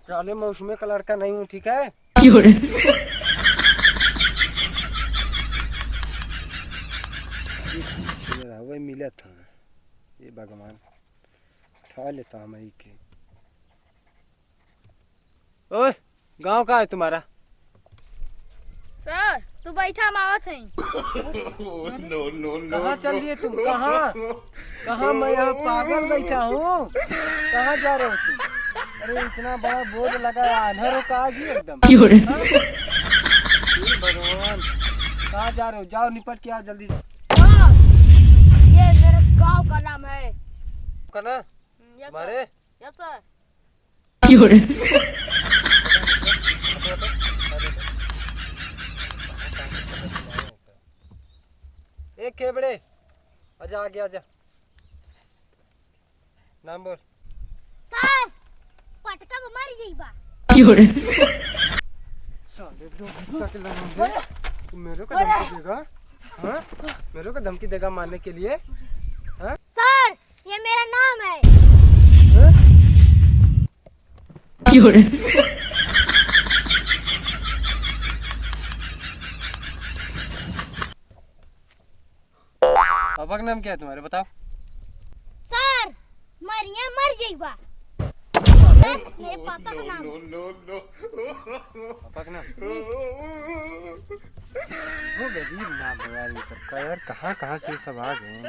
साले मैं उसमें का लड़का नहीं हूँ, ठीक है? वही मिला था ये भगवान, उठा लेता मैं ही के। ओए, गांव का है तुम्हारा? सर तू बैठा हम आवत है। कहाँ चल दिए तुम? कहाँ कहाँ? मैं यहाँ पागल बैठा हूँ, कहाँ जा रहे हो तुम? अरे इतना बड़ा बोर्ड लगा है, आंधर हो का जी एकदम। हाँ? भगवान, कहाँ जा रहे हो? जाओ निपट के आओ जल्दी से। हाँ, ये मेरे गांव का नाम है। का ना? यस हमारे? सर। Yes sir. एक खेबड़े, आजा आगे आजा। नाम बोल। सर पटका में मर जाइबा। साले दो हफ्ता के लगा दे, तू मेरे को धमकी देगा? हाँ, मेरे को धमकी देगा मारने के लिए? हाँ? सर ये मेरा नाम है। हाँ? पापा का नाम क्या है तुम्हारे, बताओ? सर मरिया मर जाइबा। सर मेरे पापा का नाम है। पापा का नाम? वो गरीब नाम है यार, ये सबका यार, कहाँ कहाँ से सब आ गए हैं।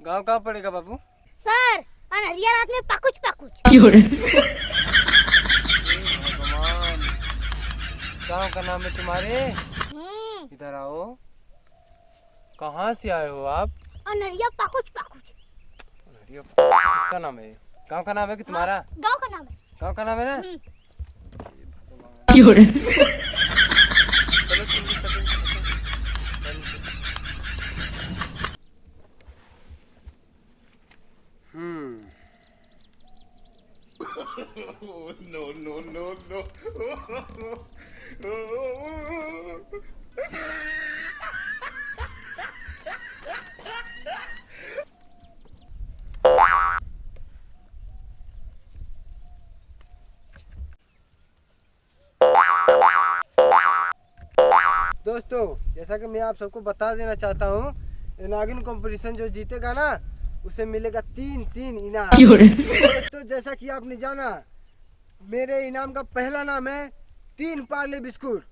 गाँव कहाँ पड़ेगा बाबू? सर अनहरिया रात में पाकुच पाकुच। भगवान, गाँव का नाम है तुम्हारे? हम्म, इधर आओ। कहाँ से आए हो आप? अनहरिया पाकुच पाकुच। किसका नाम है? गाँव का नाम है कि तुम्हारा? गांव का नाम है। गाँव का नाम है ना? हम्म, चलो तुम भी दोस्तों, जैसा कि मैं आप सबको बता देना चाहता हूँ, ये नागिन कंपटीशन जो जीतेगा ना, उसे मिलेगा 3 इनाम। दोस्तों, जैसा कि आपने जाना, मेरे इनाम का पहला नाम है 3 पार्ले बिस्कुट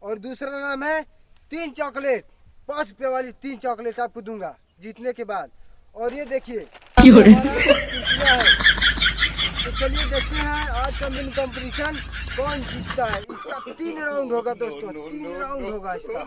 और दूसरा नाम है 3 चॉकलेट। 5 रुपये वाली 3 चॉकलेट आपको दूंगा जीतने के बाद। और ये देखिए है। तो चलिए देखते हैं आज का मिनी कंपटीशन कौन जीतता है। इसका 3 राउंड होगा दोस्तों, 3 राउंड होगा इसका।